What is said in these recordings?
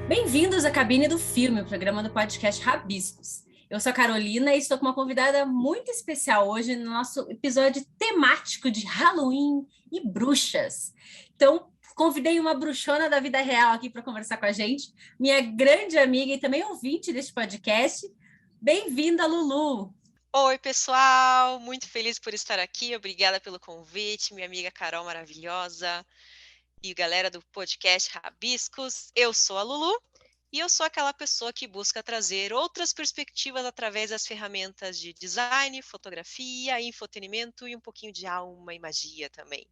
Bem-vindos à Cabine do Filme, o programa do podcast Rabiscos. Eu sou a Carolina e estou com uma convidada muito especial hoje no nosso episódio temático de Halloween e bruxas. Então, convidei uma bruxona da vida real aqui para conversar com a gente, minha grande amiga e também ouvinte deste podcast. Bem-vinda, Lulu! Oi, pessoal! Muito feliz por estar aqui. Obrigada pelo convite, minha amiga Carol maravilhosa e galera do podcast Rabiscos. Eu sou a Lulu e eu sou aquela pessoa que busca trazer outras perspectivas através das ferramentas de design, fotografia, infotenimento e um pouquinho de alma e magia também.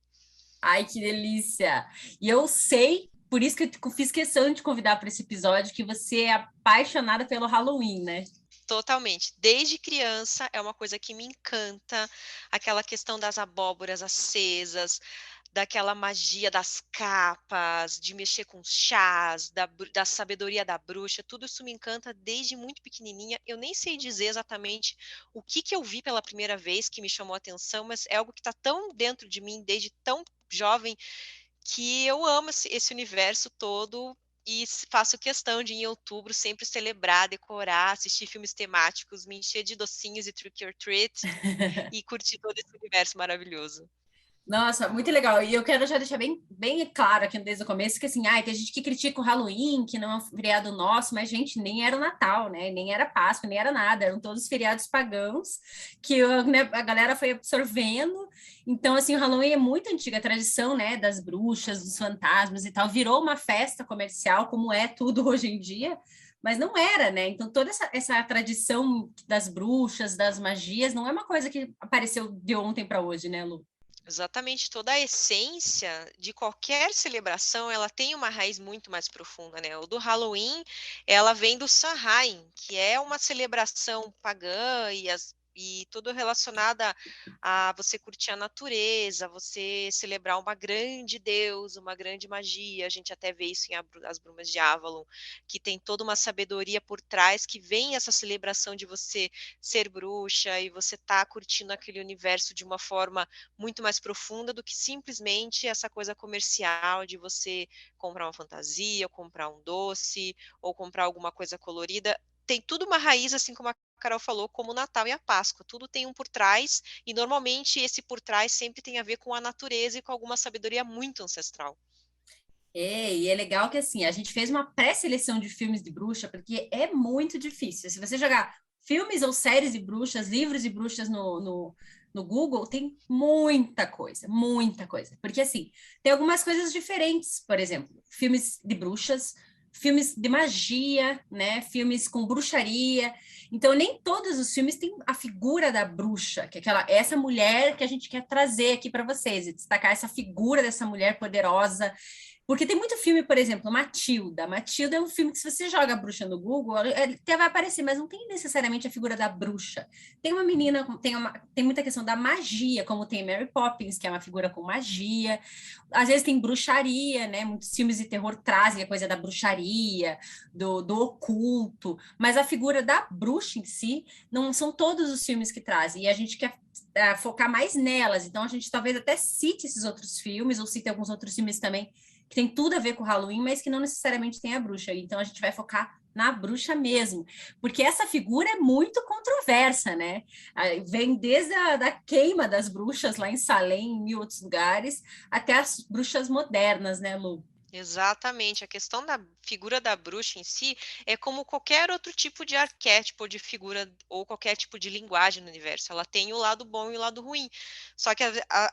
Ai, que delícia! E eu sei, por isso que eu fiz questão de te convidar para esse episódio, que você é apaixonada pelo Halloween, né? Totalmente. Desde criança é uma coisa que me encanta, aquela questão das abóboras acesas, daquela magia das capas, de mexer com chás, da sabedoria da bruxa, tudo isso me encanta desde muito pequenininha. Eu nem sei dizer exatamente o que eu vi pela primeira vez que me chamou a atenção, mas é algo que está tão dentro de mim desde tão jovem que eu amo esse universo todo e faço questão de, em outubro, sempre celebrar, decorar, assistir filmes temáticos, me encher de docinhos e trick or treat e curtir todo esse universo maravilhoso. Nossa, muito legal. E eu quero já deixar bem claro aqui desde o começo que assim, tem gente que critica o Halloween, que não é um feriado nosso, mas, gente, nem era o Natal, né? Nem era Páscoa, nem era nada. Eram todos feriados pagãos que né, a galera foi absorvendo. Então, assim, o Halloween é muito antiga, a tradição, né, das bruxas, dos fantasmas e tal, virou uma festa comercial, como é tudo hoje em dia. Mas não era, né? Então, toda essa tradição das bruxas, das magias, não é uma coisa que apareceu de ontem para hoje, né, Lu? Exatamente, toda a essência de qualquer celebração, ela tem uma raiz muito mais profunda, né? O do Halloween, ela vem do Samhain, que é uma celebração pagã e tudo relacionada a você curtir a natureza, você celebrar uma grande deusa, uma grande magia. A gente até vê isso em As Brumas de Avalon, que tem toda uma sabedoria por trás, que vem essa celebração de você ser bruxa e você tá curtindo aquele universo de uma forma muito mais profunda do que simplesmente essa coisa comercial de você comprar uma fantasia, ou comprar um doce, ou comprar alguma coisa colorida. Tem tudo uma raiz, assim como a Carol falou, como o Natal e a Páscoa. Tudo tem um por trás, e normalmente esse por trás sempre tem a ver com a natureza e com alguma sabedoria muito ancestral. E é legal que assim, a gente fez uma pré-seleção de filmes de bruxa, porque é muito difícil. Se você jogar filmes ou séries de bruxas, livros de bruxas no Google, tem muita coisa, muita coisa. Porque assim, tem algumas coisas diferentes, por exemplo, filmes de bruxas, filmes de magia, né? Filmes com bruxaria. Então, nem todos os filmes têm a figura da bruxa, que é essa mulher que a gente quer trazer aqui para vocês, e destacar essa figura dessa mulher poderosa porque tem muito filme, por exemplo, Matilda. Matilda é um filme que, se você joga a bruxa no Google, ele até vai aparecer, mas não tem necessariamente a figura da bruxa. Tem uma menina, tem muita questão da magia, como tem Mary Poppins, que é uma figura com magia. Às vezes tem bruxaria, né? Muitos filmes de terror trazem a coisa da bruxaria, do oculto, mas a figura da bruxa em si, não são todos os filmes que trazem. E a gente quer focar mais nelas. Então, a gente talvez até cite esses outros filmes, ou cite alguns outros filmes também que tem tudo a ver com o Halloween, mas que não necessariamente tem a bruxa. Então a gente vai focar na bruxa mesmo, porque essa figura é muito controversa, né? Vem desde da queima das bruxas lá em Salem, em mil outros lugares, até as bruxas modernas, né, Lu? Exatamente, a questão da figura da bruxa em si é como qualquer outro tipo de arquétipo de figura ou qualquer tipo de linguagem no universo. Ela tem o lado bom e o lado ruim. Só que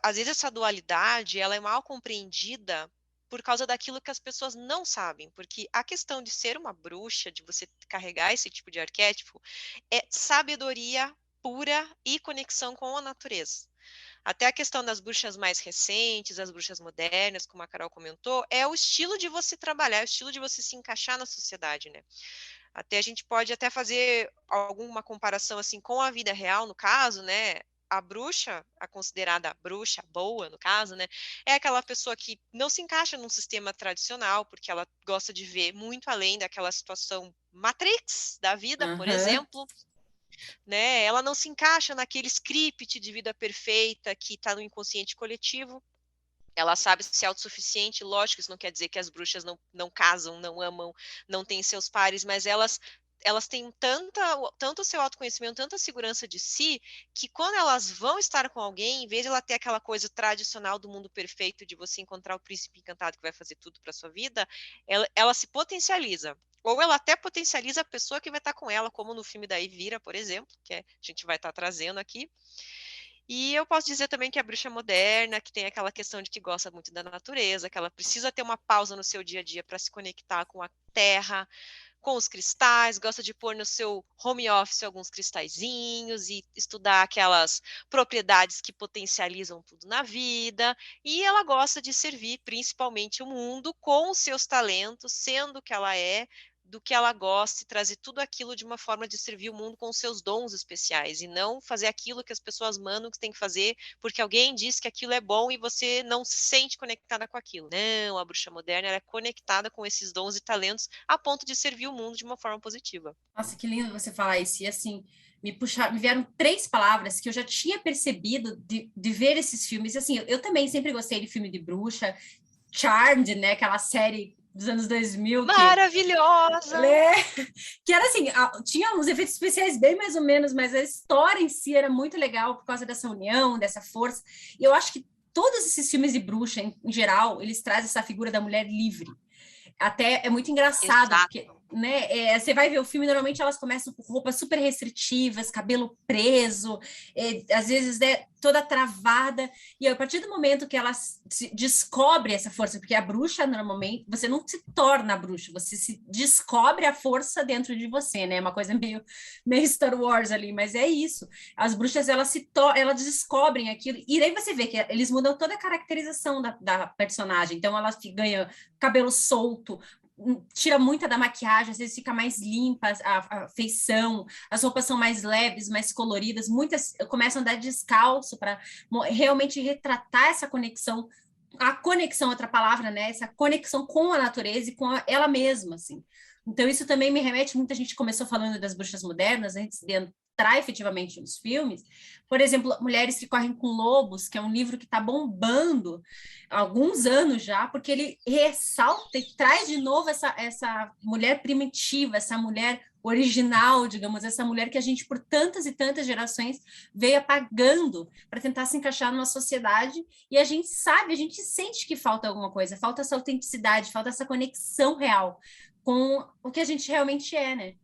às vezes essa dualidade ela é mal compreendida por causa daquilo que as pessoas não sabem, porque a questão de ser uma bruxa, de você carregar esse tipo de arquétipo, é sabedoria pura e conexão com a natureza. Até a questão das bruxas mais recentes, as bruxas modernas, como a Carol comentou, é o estilo de você trabalhar, é o estilo de você se encaixar na sociedade, né? Até a gente pode até fazer alguma comparação assim com a vida real, no caso, né? A bruxa, a considerada bruxa boa, no caso, né? É aquela pessoa que não se encaixa num sistema tradicional, porque ela gosta de ver muito além daquela situação Matrix da vida, por Uhum. exemplo, né? Ela não se encaixa naquele script de vida perfeita que está no inconsciente coletivo. Ela sabe ser autossuficiente, lógico, isso não quer dizer que as bruxas não casam, não amam, não têm seus pares, mas elas têm tanto o seu autoconhecimento, tanta segurança de si, que quando elas vão estar com alguém, em vez de ela ter aquela coisa tradicional do mundo perfeito, de você encontrar o príncipe encantado que vai fazer tudo para sua vida, ela se potencializa. Ou ela até potencializa a pessoa que vai estar com ela, como no filme da Evira, por exemplo, que a gente vai estar trazendo aqui. E eu posso dizer também que a bruxa moderna, que tem aquela questão de que gosta muito da natureza, que ela precisa ter uma pausa no seu dia a dia para se conectar com a terra, com os cristais, gosta de pôr no seu home office alguns cristalzinhos e estudar aquelas propriedades que potencializam tudo na vida. E ela gosta de servir principalmente o mundo com os seus talentos, sendo o que ela é, do que ela gosta e trazer tudo aquilo de uma forma de servir o mundo com os seus dons especiais e não fazer aquilo que as pessoas mandam que você tem que fazer porque alguém disse que aquilo é bom e você não se sente conectada com aquilo. Não, a bruxa moderna ela é conectada com esses dons e talentos a ponto de servir o mundo de uma forma positiva. Nossa, que lindo você falar isso. E assim, me vieram 3 palavras que eu já tinha percebido de ver esses filmes. Assim, eu também sempre gostei de filme de bruxa, Charmed, né? Aquela série dos anos 2000 Maravilhosa! que era assim, tinha uns efeitos especiais bem mais ou menos, mas a história em si era muito legal por causa dessa união, dessa força. E eu acho que todos esses filmes de bruxa, em geral, eles trazem essa figura da mulher livre. Até é muito engraçado, Exato. porque né, você vai ver o filme, normalmente elas começam com roupas super restritivas, cabelo preso, às vezes toda travada, e a partir do momento que ela descobre essa força, porque a bruxa, normalmente, você não se torna bruxa, você se descobre a força dentro de você, né? Uma coisa meio Star Wars ali, mas é isso. As bruxas, elas descobrem aquilo, e aí você vê que eles mudam toda a caracterização da personagem, então ela ganha cabelo solto, tira muita da maquiagem, às vezes fica mais limpa a feição, as roupas são mais leves, mais coloridas, muitas começam a andar descalço para realmente retratar essa conexão, a conexão, outra palavra, né? Essa conexão com a natureza e com ela mesma, assim. Então, isso também me remete, muita gente começou falando das bruxas modernas, antes de entrar efetivamente nos filmes. Por exemplo, Mulheres que Correm com Lobos, que é um livro que está bombando há alguns anos já, porque ele ressalta e traz de novo essa mulher primitiva, essa mulher original, digamos, essa mulher que a gente, por tantas e tantas gerações, veio apagando para tentar se encaixar numa sociedade, e a gente sabe, a gente sente que falta alguma coisa, falta essa autenticidade, falta essa conexão real com o que a gente realmente é, né?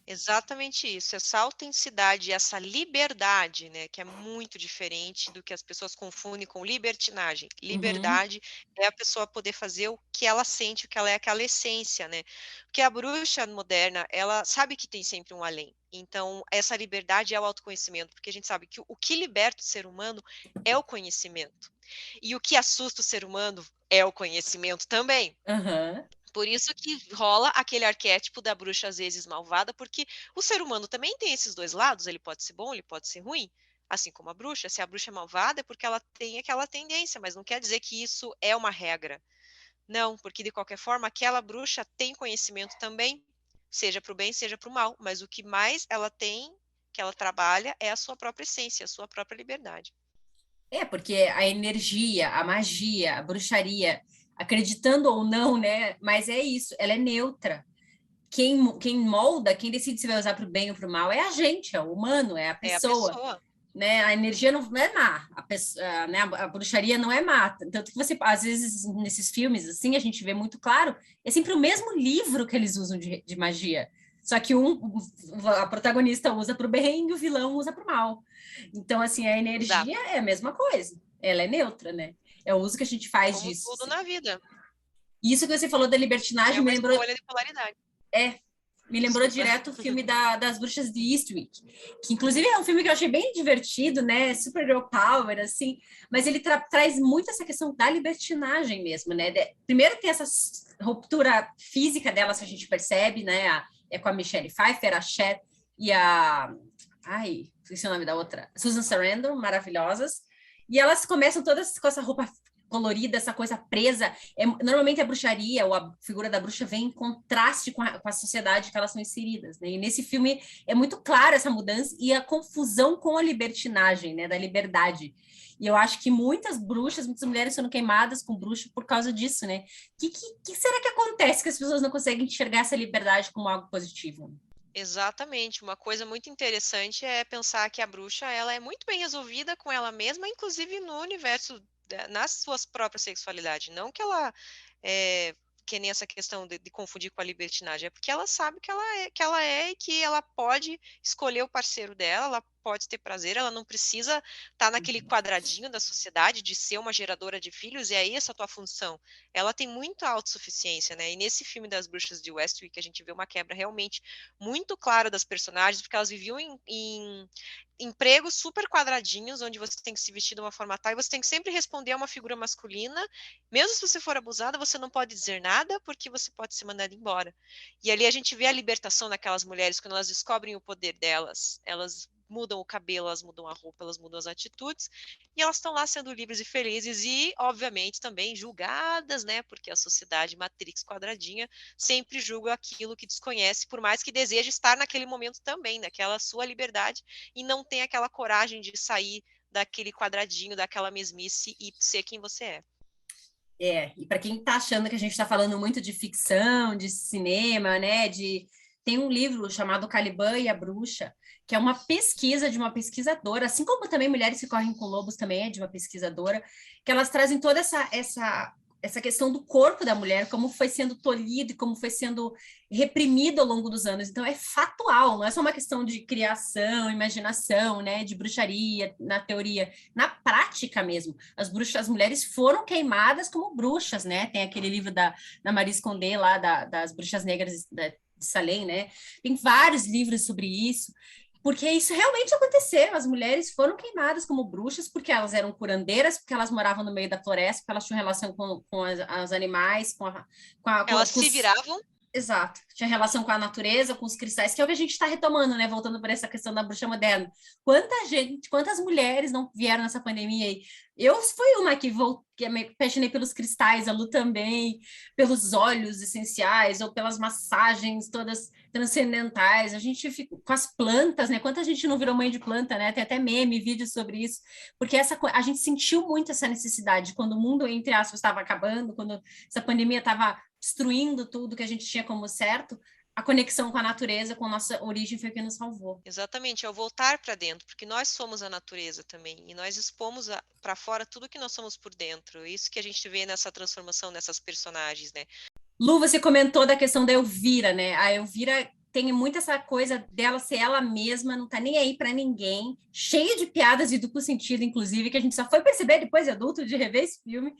Exatamente isso, essa autenticidade, essa liberdade, né, que é muito diferente do que as pessoas confundem com libertinagem. Uhum. Liberdade é a pessoa poder fazer o que ela sente, o que ela é, aquela essência, né? Porque a bruxa moderna, ela sabe que tem sempre um além. Então, essa liberdade é o autoconhecimento, porque a gente sabe que o que liberta o ser humano é o conhecimento. E o que assusta o ser humano é o conhecimento também. Uhum. Por isso que rola aquele arquétipo da bruxa às vezes malvada, porque o ser humano também tem esses dois lados, ele pode ser bom, ele pode ser ruim, assim como a bruxa. Se a bruxa é malvada é porque ela tem aquela tendência, mas não quer dizer que isso é uma regra. Não, porque de qualquer forma aquela bruxa tem conhecimento também, seja para o bem, seja para o mal, mas o que mais ela tem, que ela trabalha, é a sua própria essência, a sua própria liberdade. Porque a energia, a magia, a bruxaria, acreditando ou não, né? Mas é isso, ela é neutra. Quem molda, quem decide se vai usar para o bem ou para o mal é a gente, é o humano, é a É a pessoa. pessoa. Né? A energia não é má, né? A bruxaria não é má. Tanto que você, às vezes, nesses filmes, assim, a gente vê muito claro, é sempre o mesmo livro que eles usam de magia. Só que a protagonista usa para o bem e o vilão usa para o mal. Então, assim, a Exato. energia é a mesma coisa. Ela é neutra, né? É o uso que a gente faz Como disso. tudo Assim. na vida. Isso que você falou da É libertinagem me uma lembrou. escolha de polaridade. Me lembrou Desculpa. direto o filme das Bruxas de Eastwick, que inclusive é um filme que eu achei bem divertido, né? Super girl power, assim, mas ele traz muito essa questão da libertinagem mesmo, né? Primeiro tem essa ruptura física delas que a gente percebe, né? É com a Michelle Pfeiffer, a Cher e a... Ai, esqueci o nome da outra. Susan Sarandon, maravilhosas. E elas começam todas com essa roupa colorida, essa coisa presa. Normalmente a bruxaria ou a figura da bruxa vem em contraste com a sociedade que elas são inseridas, né? E nesse filme é muito claro essa mudança e a confusão com a libertinagem, né? Da liberdade. E eu acho que muitas bruxas, muitas mulheres sendo queimadas com bruxo por causa disso, né? Que será que acontece que as pessoas não conseguem enxergar essa liberdade como algo positivo? Exatamente. Uma coisa muito interessante é pensar que a bruxa, ela é muito bem resolvida com ela mesma, inclusive no universo, nas suas próprias sexualidades. Não que ela que nem essa questão de confundir com a libertinagem, é porque ela sabe que ela é e que ela pode escolher o parceiro dela, ela pode ter prazer, ela não precisa estar naquele quadradinho da sociedade de ser uma geradora de filhos, e é essa a tua função. Ela tem muita autossuficiência, né? E nesse filme das Bruxas de Westwick, a gente vê uma quebra realmente muito clara das personagens, porque elas viviam em empregos super quadradinhos, onde você tem que se vestir de uma forma tal, e você tem que sempre responder a uma figura masculina. Mesmo se você for abusada, você não pode dizer nada, porque você pode ser mandada embora. E ali a gente vê a libertação daquelas mulheres, quando elas descobrem o poder delas, elas mudam o cabelo, elas mudam a roupa, elas mudam as atitudes, e elas estão lá sendo livres e felizes, e, obviamente, também julgadas, né, porque a sociedade Matrix quadradinha sempre julga aquilo que desconhece, por mais que deseje estar naquele momento também, naquela sua liberdade, e não tem aquela coragem de sair daquele quadradinho, daquela mesmice e ser quem você é. E para quem está achando que a gente está falando muito de ficção, de cinema, né? Tem um livro chamado Caliban e a Bruxa, que é uma pesquisa de uma pesquisadora, assim como também Mulheres que Correm com Lobos também é de uma pesquisadora, que elas trazem toda essa questão do corpo da mulher, como foi sendo tolhido e como foi sendo reprimido ao longo dos anos. Então, é fatual, não é só uma questão de criação, imaginação, né, de bruxaria, na teoria, na prática mesmo. As mulheres foram queimadas como bruxas, né? Tem aquele livro da Marie Condé lá, das bruxas negras de Salem, né? Tem vários livros sobre isso. Porque isso realmente aconteceu. As mulheres foram queimadas como bruxas porque elas eram curandeiras, porque elas moravam no meio da floresta, porque elas tinham relação com as animais, Elas com se os... viravam. Exato. Tinha relação com a natureza, com os cristais, que é o que a gente está retomando, né? Voltando para essa questão da bruxa moderna. Quantas mulheres não vieram nessa pandemia aí? Eu fui uma que me apaixonei pelos cristais, a Lu também, pelos óleos essenciais, ou pelas massagens todas transcendentais. A gente fica com as plantas, né? Quanta gente não virou mãe de planta, né? Tem até meme, vídeo sobre isso, porque a gente sentiu muito essa necessidade quando o mundo, entre aspas, estava acabando, quando essa pandemia estava destruindo tudo que a gente tinha como certo, a conexão com a natureza, com a nossa origem foi o que nos salvou. Exatamente, é o voltar para dentro, porque nós somos a natureza também, e nós expomos para fora tudo que nós somos por dentro. Isso que a gente vê nessa transformação, nessas personagens, né? Lu, você comentou da questão da Elvira, né? A Elvira tem muito essa coisa dela ser ela mesma, não tá nem aí para ninguém, cheia de piadas de duplo sentido, inclusive, que a gente só foi perceber depois de adulto, de rever esse filme.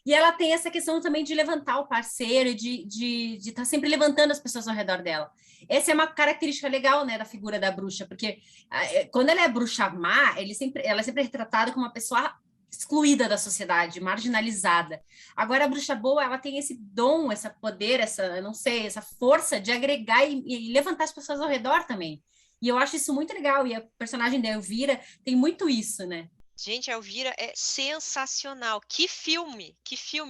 E ela tem essa questão também de levantar o parceiro, de estar sempre levantando as pessoas ao redor dela. Essa é uma característica legal, né, da figura da bruxa, porque quando ela é bruxa má, ela é sempre retratada como uma pessoa excluída da sociedade, marginalizada. Agora, a bruxa boa, ela tem esse dom, esse poder, eu não sei, essa força de agregar e levantar as pessoas ao redor também. E eu acho isso muito legal. E a personagem da Elvira tem muito isso, né? Gente, a Elvira é sensacional. Que filme,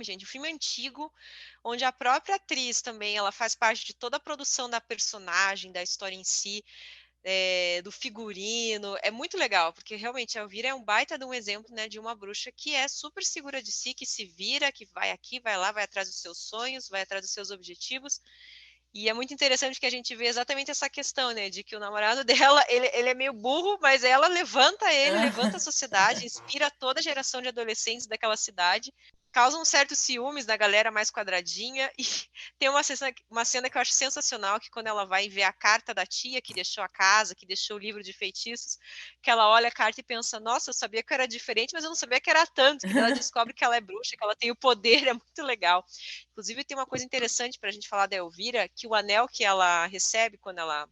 gente. Um filme antigo, onde a própria atriz também, ela faz parte de toda a produção da personagem, da história em si, do figurino. É muito legal, porque realmente a Elvira é um baita de um exemplo, né, de uma bruxa que é super segura de si, que se vira, que vai aqui, vai lá, vai atrás dos seus sonhos, vai atrás dos seus objetivos. E é muito interessante que a gente vê exatamente essa questão, né, de que o namorado dela, ele é meio burro, mas ela levanta ele, levanta a sociedade, inspira toda a geração de adolescentes daquela cidade, causa um certo ciúmes da galera mais quadradinha, e tem uma cena que eu acho sensacional, que quando ela vai ver a carta da tia que deixou a casa, que deixou o livro de feitiços, que ela olha a carta e pensa, nossa, eu sabia que eu era diferente, mas eu não sabia que era tanto, que ela descobre que ela é bruxa, que ela tem o poder, é muito legal. Inclusive, tem uma coisa interessante para a gente falar da Elvira, que o anel que ela recebe quando ela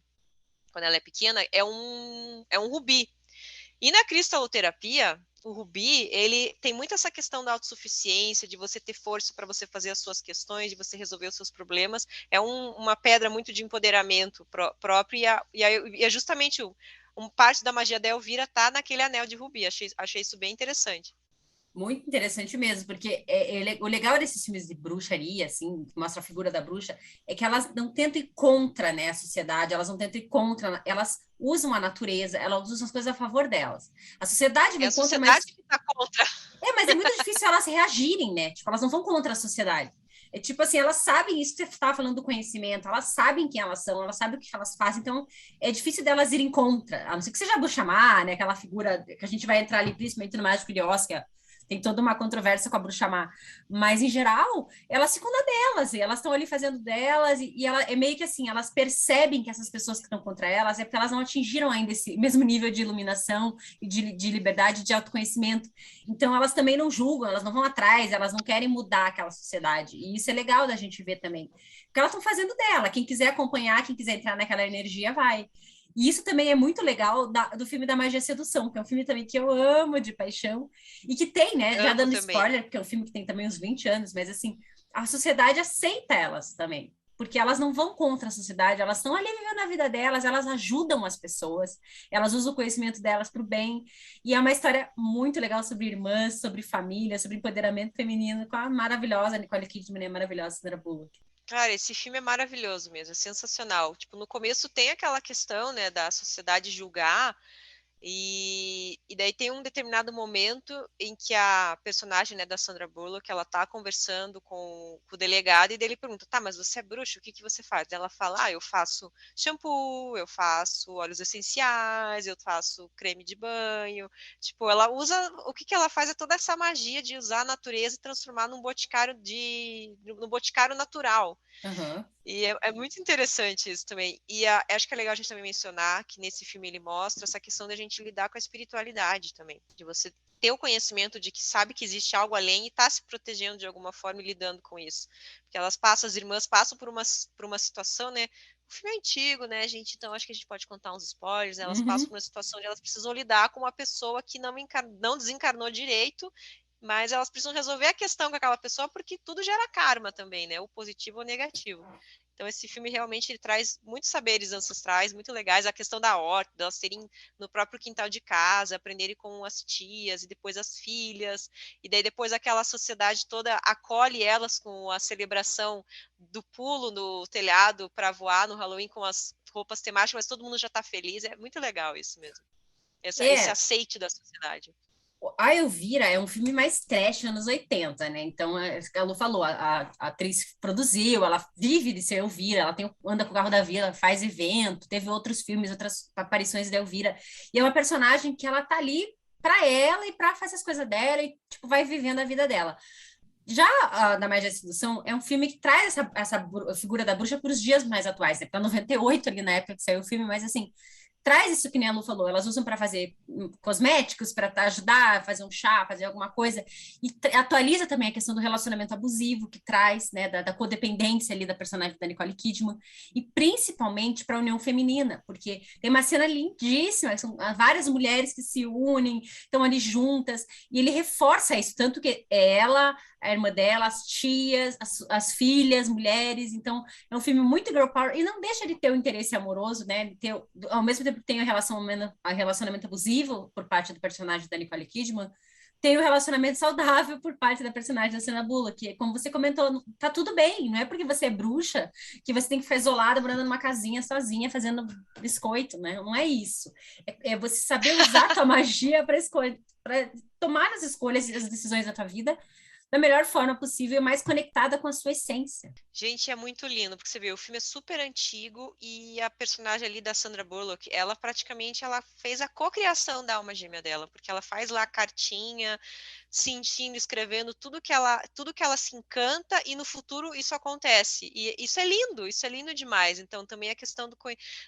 é pequena é um rubi. E na cristaloterapia, o rubi, ele tem muito essa questão da autossuficiência, de você ter força para você fazer as suas questões, de você resolver os seus problemas. É uma pedra muito de empoderamento próprio, e é justamente parte da magia da Elvira tá naquele anel de rubi. Achei isso bem interessante. Muito interessante mesmo, porque o legal desses filmes de bruxaria, assim, que mostra a figura da bruxa, é que elas não tentam ir contra, né, a sociedade, elas não tentam ir contra, elas usam a natureza, elas usam as coisas a favor delas. A sociedade É vai a contra, sociedade que está contra. mas é muito difícil elas reagirem, né? Tipo, elas não vão contra a sociedade. É tipo assim, elas sabem isso que você estava falando do conhecimento, elas sabem quem elas são, elas sabem o que elas fazem, então é difícil delas irem contra, a não ser que seja a Bruxa Má, né? Aquela figura que a gente vai entrar ali, principalmente no Mágico de Oz, que tem toda uma controvérsia com a Bruxa Má. Mas, em geral, elas ficam na delas, e elas estão ali fazendo delas, e ela, é meio que assim, elas percebem que essas pessoas que estão contra elas é porque elas não atingiram ainda esse mesmo nível de iluminação e de liberdade, de autoconhecimento. Então, elas também não julgam, elas não vão atrás, elas não querem mudar aquela sociedade. E isso é legal da gente ver também. Porque elas estão fazendo dela. Quem quiser acompanhar, quem quiser entrar naquela energia, vai. E isso também é muito legal do filme da Magia e Sedução, que é um filme também que eu amo de paixão, e que tem, né, já Amo dando também. spoiler, porque é um filme que tem também uns 20 anos, mas assim, a sociedade aceita elas também, porque elas não vão contra a sociedade, elas estão ali vivendo a vida delas, elas ajudam as pessoas, elas usam o conhecimento delas para o bem, e é uma história muito legal sobre irmãs, sobre família, sobre empoderamento feminino, com a maravilhosa Nicole Kidman e a maravilhosa Sandra Bullock. Cara, esse filme é maravilhoso mesmo, é sensacional. Tipo, no começo tem aquela questão, né, da sociedade julgar, e daí tem um determinado momento em que a personagem, né, da Sandra Bullock, ela tá conversando com o delegado e daí ele pergunta, tá, mas você é bruxa, o que que você faz? Daí ela fala, eu faço shampoo, eu faço óleos essenciais, eu faço creme de banho. Tipo, ela usa, o que que ela faz é toda essa magia de usar a natureza e transformar num boticário natural. Uhum. E é muito interessante isso também. E acho que é legal a gente também mencionar que nesse filme ele mostra essa questão da gente lidar com a espiritualidade também, de você ter o conhecimento de que sabe que existe algo além e está se protegendo de alguma forma e lidando com isso. Porque elas passam, as irmãs passam por uma situação, né? O filme é antigo, né, gente? Então acho que a gente pode contar uns spoilers. Né? Elas passam Uhum. por uma situação onde elas precisam lidar com uma pessoa que não desencarnou direito, mas elas precisam resolver a questão com aquela pessoa porque tudo gera karma também, né? O positivo ou o negativo. Então, esse filme realmente ele traz muitos saberes ancestrais muito legais. A questão da horta, delas serem no próprio quintal de casa, aprenderem com as tias e depois as filhas. E daí, depois, aquela sociedade toda acolhe elas com a celebração do pulo no telhado para voar no Halloween com as roupas temáticas, mas todo mundo já está feliz. É muito legal isso mesmo. Esse É, aceite da sociedade. a Elvira é um filme mais trash anos 80, né? Então, a Lu falou, a atriz produziu, ela vive de ser Elvira, ela anda com o carro da Vila, faz evento, teve outros filmes, outras aparições da Elvira. E é uma personagem que ela tá ali para ela e para fazer as coisas dela e, tipo, vai vivendo a vida dela. Já a da Magia e Sedução é um filme que traz essa figura da bruxa para os dias mais atuais, né? Para 98 ali na época que saiu o filme, mas assim, traz isso que nem a Lu falou, elas usam para fazer cosméticos, para ajudar a fazer um chá, fazer alguma coisa, e atualiza também a questão do relacionamento abusivo que traz, né, da codependência ali da personagem da Nicole Kidman, e principalmente para a união feminina, porque tem uma cena lindíssima, são várias mulheres que se unem, estão ali juntas, e ele reforça isso, tanto que ela, a irmã dela, as tias, as filhas, mulheres, então é um filme muito girl power e não deixa de ter o interesse amoroso, né? De ter, ao mesmo tempo que tem o relacionamento abusivo por parte do personagem da Nicole Kidman, tem o relacionamento saudável por parte da personagem da Sandra Bullock, que, como você comentou, tá tudo bem, não é porque você é bruxa que você tem que ficar isolada, morando numa casinha sozinha, fazendo biscoito, né? Não é isso. É você saber usar a tua magia para escolher, para tomar as escolhas e as decisões da tua vida da melhor forma possível, mais conectada com a sua essência. Gente, é muito lindo, porque você vê, o filme é super antigo e a personagem ali da Sandra Bullock, ela praticamente ela fez a cocriação da alma gêmea dela, porque ela faz lá a cartinha, sentindo, escrevendo tudo que ela se encanta e no futuro isso acontece. E isso é lindo demais. Então, também a questão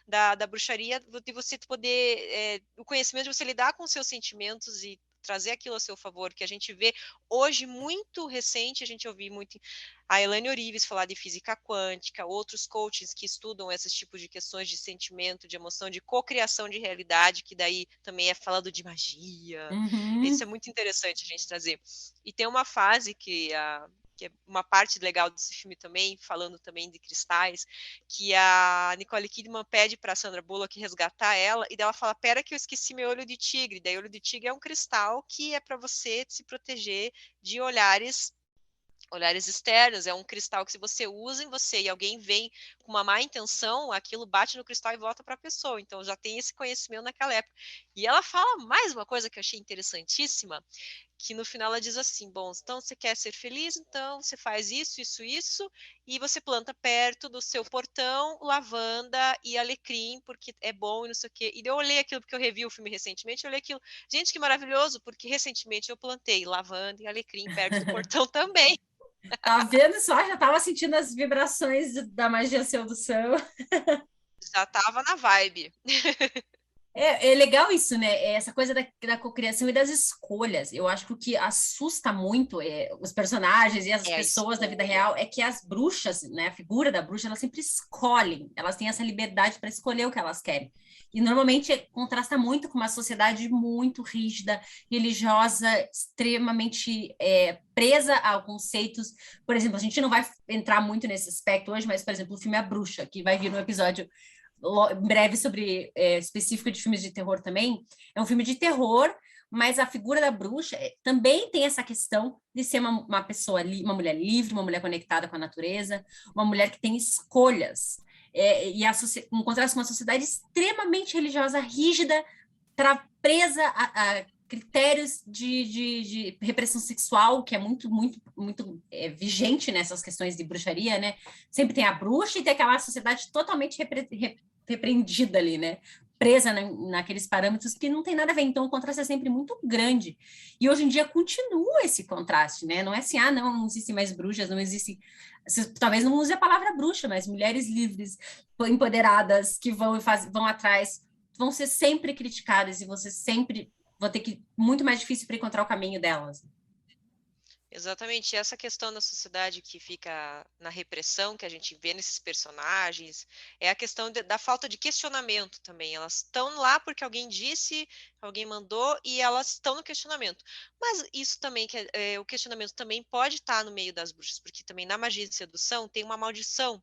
da bruxaria, de você poder, o conhecimento de você lidar com seus sentimentos e trazer aquilo a seu favor, que a gente vê hoje muito recente, a gente ouviu muito a Elaine Orives falar de física quântica, outros coaches que estudam esses tipos de questões de sentimento, de emoção, de cocriação de realidade, que daí também é falando de magia. Isso Uhum. é muito interessante a gente trazer. E tem uma fase que é uma parte legal desse filme também, falando também de cristais, que a Nicole Kidman pede para Sandra Bullock resgatar ela, e daí ela fala, pera que eu esqueci meu olho de tigre. Daí o olho de tigre é um cristal que é para você se proteger de olhares externos, é um cristal que se você usa em você e alguém vem com uma má intenção, aquilo bate no cristal e volta para a pessoa. Então já tem esse conhecimento naquela época. E ela fala mais uma coisa que eu achei interessantíssima, que no final ela diz assim, bom, então você quer ser feliz, então você faz isso, isso, isso, e você planta perto do seu portão lavanda e alecrim, porque é bom e não sei o quê. E eu olhei aquilo, porque eu revi o filme recentemente, eu olhei aquilo, gente, que maravilhoso, porque recentemente eu plantei lavanda e alecrim perto do portão também. Tá vendo só? Já tava sentindo as vibrações da magia sedução. Já tava na vibe. É legal isso, né? É essa coisa da cocriação e das escolhas. Eu acho que o que assusta muito os personagens e as É a pessoas da vida escolha. real é que as bruxas, né? A figura da bruxa, elas sempre escolhem. Elas têm essa liberdade para escolher o que elas querem. E normalmente contrasta muito com uma sociedade muito rígida, religiosa, extremamente presa a conceitos. Por exemplo, a gente não vai entrar muito nesse aspecto hoje, mas, por exemplo, o filme A Bruxa, que vai vir no episódio breve sobre específico de filmes de terror também. É um filme de terror, mas a figura da bruxa também tem essa questão de ser uma pessoa, uma mulher livre, uma mulher conectada com a natureza, uma mulher que tem escolhas. E em contraste com uma sociedade extremamente religiosa, rígida, presa a critérios de repressão sexual, que é muito vigente nessas questões de bruxaria, né? Sempre tem a bruxa e tem aquela sociedade totalmente repreendida ali, né? Presa naqueles parâmetros que não tem nada a ver. Então, o contraste é sempre muito grande. E hoje em dia continua esse contraste, né? Não é assim, não existem mais bruxas, não existe. Talvez não use a palavra bruxa, mas mulheres livres, empoderadas, que vão atrás, vão ser sempre criticadas e você sempre vão ter que muito mais difícil para encontrar o caminho delas. Exatamente, essa questão da sociedade que fica na repressão que a gente vê nesses personagens é a questão da falta de questionamento também. Elas estão lá porque alguém disse, alguém mandou e elas estão no questionamento. Mas isso também, o questionamento também pode estar no meio das bruxas, porque também na magia de sedução tem uma maldição.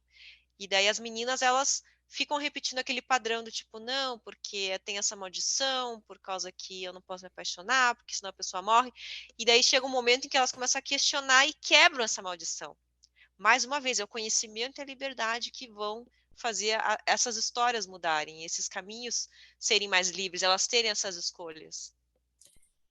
E daí as meninas, elas ficam repetindo aquele padrão do tipo, não, porque tem essa maldição, por causa que eu não posso me apaixonar, porque senão a pessoa morre. E daí chega um momento em que elas começam a questionar e quebram essa maldição. Mais uma vez, é o conhecimento e a liberdade que vão fazer essas histórias mudarem, esses caminhos serem mais livres, elas terem essas escolhas.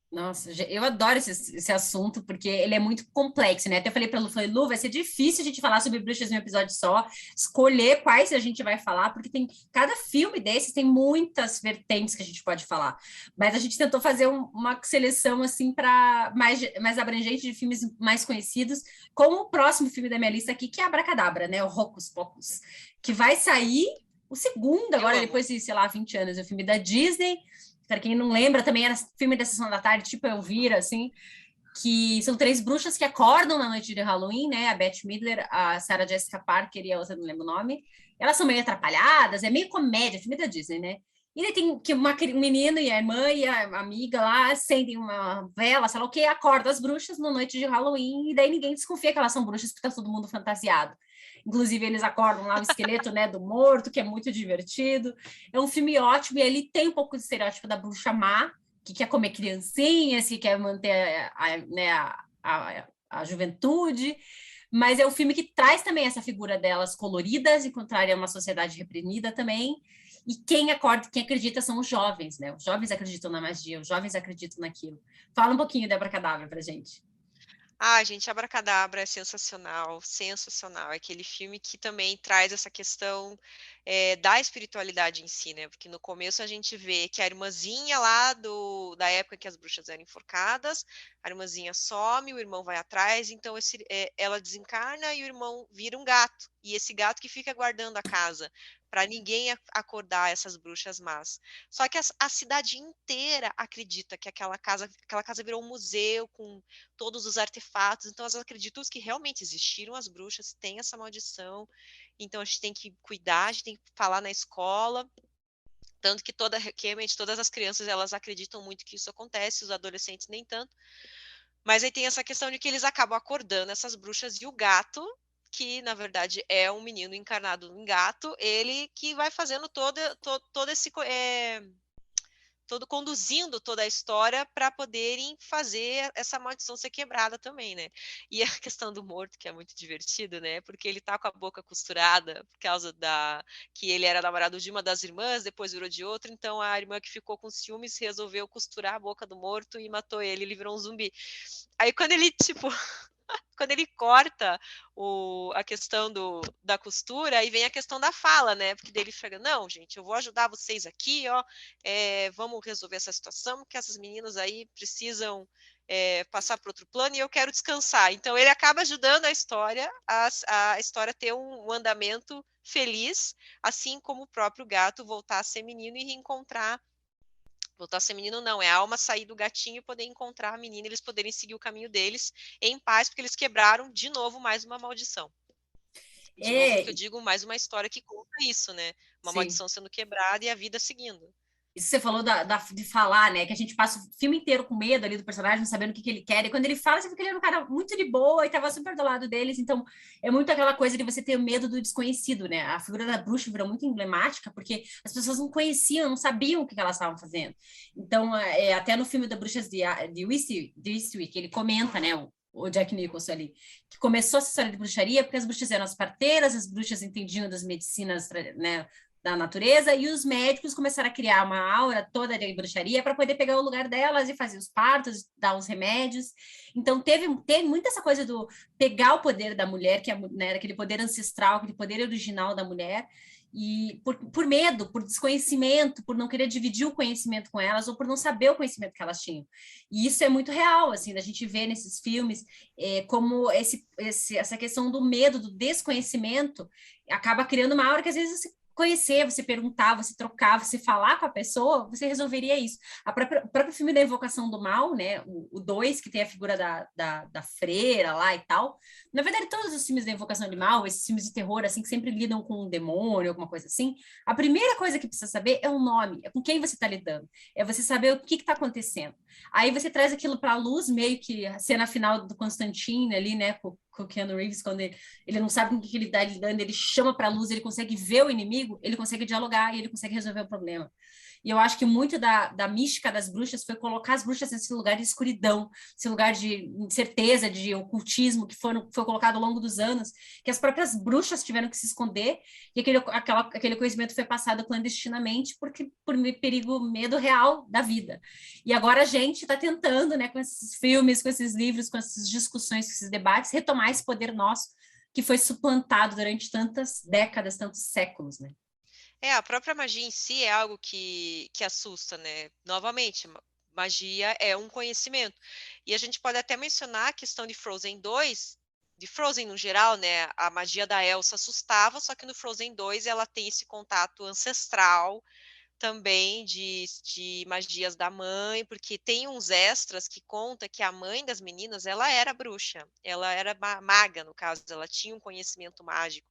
Nossa, eu adoro esse assunto, porque ele é muito complexo, né? Até falei para Lu, Lu, vai ser difícil a gente falar sobre bruxas em um episódio só, escolher quais a gente vai falar, porque tem cada filme desses tem muitas vertentes que a gente pode falar. Mas a gente tentou fazer uma seleção assim para mais abrangente de filmes mais conhecidos, como o próximo filme da minha lista aqui, que é Abracadabra, né? O Hocus Pocus, que vai sair o segundo Eu agora, amo. depois de, sei lá, 20 anos, o filme da Disney. Para quem não lembra, também era filme da Sessão da Tarde, tipo Elvira, assim, que são três bruxas que acordam na noite de Halloween, né? A Bette Midler, a Sarah Jessica Parker e a outra, não lembro o nome. Elas são meio atrapalhadas, é meio comédia, filme da Disney, né? E daí tem que um menino e a irmã e a amiga lá acendem uma vela, sei lá o que, acordam as bruxas na noite de Halloween, e daí ninguém desconfia que elas são bruxas porque tá todo mundo fantasiado. Inclusive, eles acordam lá o esqueleto, né, do morto, que é muito divertido. É um filme ótimo, e ele tem um pouco de estereótipo da bruxa má, que quer comer criancinhas, que quer manter né, a juventude, mas é um filme que traz também essa figura delas coloridas, e contrário a uma sociedade reprimida também, e quem acorda, quem acredita são os jovens, né? Os jovens acreditam na magia, os jovens acreditam naquilo. Fala um pouquinho da Abracadabra pra gente. Ah, gente, Abracadabra é sensacional, sensacional. É aquele filme que também traz essa questão da espiritualidade em si, né? Porque no começo a gente vê que a irmãzinha lá da época que as bruxas eram enforcadas, a irmãzinha some, o irmão vai atrás, então ela desencarna e o irmão vira um gato. E esse gato que fica guardando a casa, para ninguém acordar essas bruxas más. Só que a cidade inteira acredita que aquela casa virou um museu com todos os artefatos. Então, elas acreditam que realmente existiram as bruxas, tem essa maldição. Então, a gente tem que cuidar, a gente tem que falar na escola. Tanto que realmente todas as crianças elas acreditam muito que isso acontece, os adolescentes nem tanto. Mas aí tem essa questão de que eles acabam acordando essas bruxas e o gato, que na verdade é um menino encarnado em gato, ele que vai fazendo todo esse todo conduzindo toda a história para poderem fazer essa maldição ser quebrada também, né? E a questão do morto, que é muito divertido, né? Porque ele tá com a boca costurada por causa da que ele era namorado de uma das irmãs, depois virou de outra, então a irmã que ficou com ciúmes resolveu costurar a boca do morto e matou ele, ele virou um zumbi. Aí quando ele, tipo, quando ele corta a questão da costura, aí vem a questão da fala, né? Porque daí ele chega, não, gente, eu vou ajudar vocês aqui, ó, vamos resolver essa situação, porque essas meninas aí precisam passar para outro plano e eu quero descansar. Então ele acaba ajudando a história ter um andamento feliz, assim como o próprio gato voltar a ser menino e reencontrar. Voltar a ser menino não, é a alma sair do gatinho e poder encontrar a menina, eles poderem seguir o caminho deles em paz, porque eles quebraram de novo mais uma maldição. De novo, que eu É, digo, mais uma história que conta isso, né? Uma sim. maldição sendo quebrada e a vida seguindo. Isso você falou de falar, né? Que a gente passa o filme inteiro com medo ali do personagem, não sabendo o que, que ele quer. E quando ele fala, você vê que ele era um cara muito de boa e tava super do lado deles. Então, é muito aquela coisa de você ter medo do desconhecido, né? A figura da bruxa virou muito emblemática porque as pessoas não conheciam, não sabiam o que elas estavam fazendo. Então, até no filme da Bruxas de Eastwick, ele comenta, né? O Jack Nicholson ali, que começou essa história de bruxaria porque as bruxas eram as parteiras, as bruxas entendiam das medicinas, né, da natureza, e os médicos começaram a criar uma aura toda de bruxaria para poder pegar o lugar delas e fazer os partos, dar os remédios. Então, teve muito essa coisa do pegar o poder da mulher, que é, né, aquele poder ancestral, aquele poder original da mulher, e por medo, por desconhecimento, por não querer dividir o conhecimento com elas, ou por não saber o conhecimento que elas tinham. E isso é muito real, assim, da gente ver nesses filmes, como essa questão do medo, do desconhecimento, acaba criando uma aura que às vezes conhecer, você perguntar, você trocar, você falar com a pessoa, você resolveria isso. O próprio filme da Invocação do Mal, né, o 2, que tem a figura da freira lá e tal, na verdade, todos os filmes da Invocação do Mal, esses filmes de terror, assim, que sempre lidam com um demônio, alguma coisa assim, a primeira coisa que precisa saber é o nome, é com quem você está lidando, é você saber o que está acontecendo. Aí você traz aquilo para a luz, meio que a cena final do Constantine ali, né, com o Keanu Reeves, quando ele não sabe com o que ele está lidando, ele chama para a luz, ele consegue ver o inimigo, ele consegue dialogar e ele consegue resolver o problema. E eu acho que muito da mística das bruxas foi colocar as bruxas nesse lugar de escuridão, esse lugar de incerteza, de ocultismo que foi colocado ao longo dos anos, que as próprias bruxas tiveram que se esconder e aquele conhecimento foi passado clandestinamente porque por perigo, medo real da vida. E agora a gente está tentando, né, com esses filmes, com esses livros, com essas discussões, com esses debates, retomar esse poder nosso que foi suplantado durante tantas décadas, tantos séculos, né? A própria magia em si é algo que assusta, né? Novamente, magia é um conhecimento. E a gente pode até mencionar a questão de Frozen 2, de Frozen no geral, né? A magia da Elsa assustava, só que no Frozen 2 ela tem esse contato ancestral também de magias da mãe, porque tem uns extras que conta que a mãe das meninas, ela era bruxa, ela era maga, no caso, ela tinha um conhecimento mágico.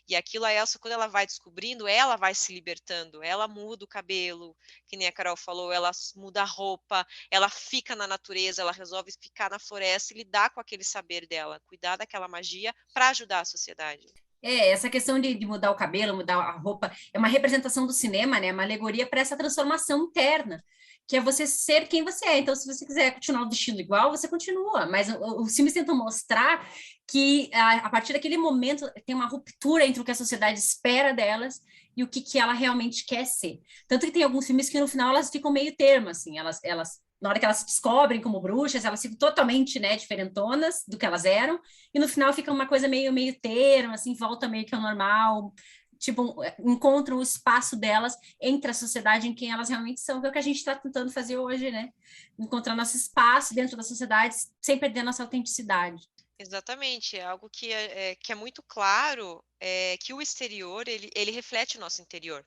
E aquilo a Elsa, quando ela vai descobrindo, ela vai se libertando, ela muda o cabelo, que nem a Carol falou, ela muda a roupa, ela fica na natureza, ela resolve ficar na floresta e lidar com aquele saber dela, cuidar daquela magia para ajudar a sociedade. Essa questão de mudar o cabelo, mudar a roupa, é uma representação do cinema, né? Uma alegoria para essa transformação interna, que é você ser quem você é. Então, se você quiser continuar vestindo igual, você continua. Mas os filmes tentam mostrar que, a partir daquele momento, tem uma ruptura entre o que a sociedade espera delas e o que ela realmente quer ser. Tanto que tem alguns filmes que, no final, elas ficam meio termo, assim. Elas na hora que elas se descobrem como bruxas, elas ficam totalmente, né, diferentonas do que elas eram, e no final fica uma coisa meio termo, assim, volta meio que ao normal, tipo, encontram o espaço delas entre a sociedade em quem elas realmente são, que é o que a gente está tentando fazer hoje, né? Encontrar nosso espaço dentro da sociedade sem perder nossa autenticidade. Exatamente, é algo que é muito claro, que o exterior, ele reflete o nosso interior.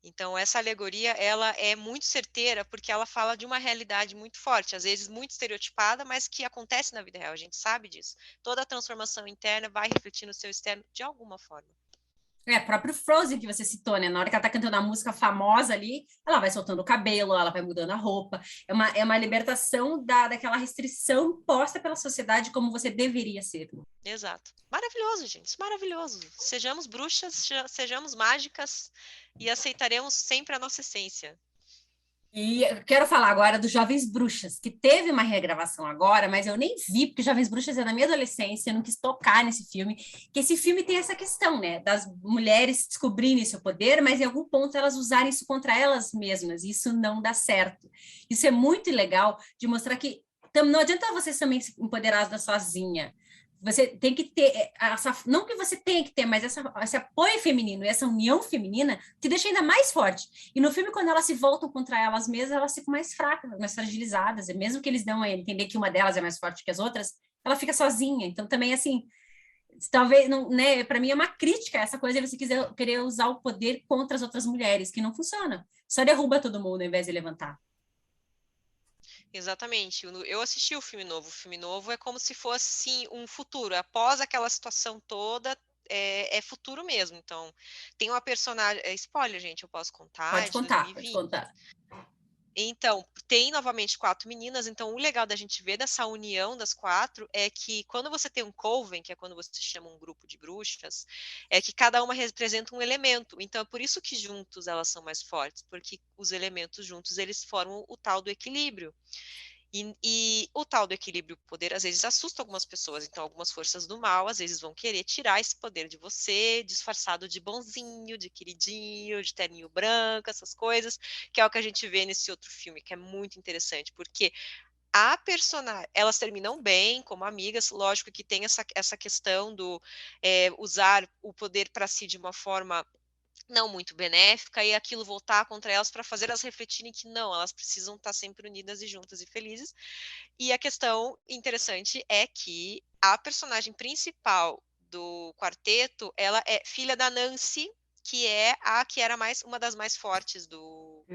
Então, essa alegoria, ela é muito certeira, porque ela fala de uma realidade muito forte, às vezes muito estereotipada, mas que acontece na vida real, a gente sabe disso. Toda a transformação interna vai refletir no seu externo de alguma forma. Próprio Frozen que você citou, né? Na hora que ela tá cantando a música famosa ali, ela vai soltando o cabelo, ela vai mudando a roupa. É uma libertação daquela restrição imposta pela sociedade como você deveria ser. Exato. Maravilhoso, gente. Maravilhoso. Sejamos bruxas, sejamos mágicas e aceitaremos sempre a nossa essência. E eu quero falar agora dos Jovens Bruxas, que teve uma regravação agora, mas eu nem vi, porque Jovens Bruxas é da minha adolescência, eu não quis tocar nesse filme, que esse filme tem essa questão, né, das mulheres descobrirem seu poder, mas em algum ponto elas usarem isso contra elas mesmas, e isso não dá certo. Isso é muito legal de mostrar que não adianta você também se empoderar sozinha. Você tem que ter, não que você tenha que ter, mas esse apoio feminino, essa união feminina, te deixa ainda mais forte. E no filme, quando elas se voltam contra elas mesmas, elas ficam mais fracas, mais fragilizadas. E mesmo que eles dão a entender que uma delas é mais forte que as outras, ela fica sozinha. Então, também, assim, talvez, não, né, para mim é uma crítica essa coisa de você querer usar o poder contra as outras mulheres, que não funciona. Só derruba todo mundo ao invés de levantar. Exatamente. Eu assisti o filme novo. O filme novo é como se fosse sim, um futuro. Após aquela situação toda, é futuro mesmo. Então, tem uma personagem. Spoiler, gente, eu posso contar, é Pode de contar, pode 2020. contar. Então, tem novamente 4 meninas. Então, o legal da gente ver dessa união das 4 é que quando você tem um coven, que é quando você chama um grupo de bruxas, é que cada uma representa um elemento. Então, é por isso que juntos elas são mais fortes, porque os elementos juntos eles formam o tal do equilíbrio. E o tal do equilíbrio poder às vezes assusta algumas pessoas, então algumas forças do mal às vezes vão querer tirar esse poder de você, disfarçado de bonzinho, de queridinho, de terninho branco, essas coisas, que é o que a gente vê nesse outro filme, que é muito interessante, porque a personagem, elas terminam bem como amigas, lógico que tem essa questão do usar o poder para si de uma forma não muito benéfica e aquilo voltar contra elas para fazer elas refletirem que não, elas precisam estar sempre unidas e juntas e felizes. E a questão interessante é que a personagem principal do quarteto, ela é filha da Nancy, que é a que era uma das mais fortes do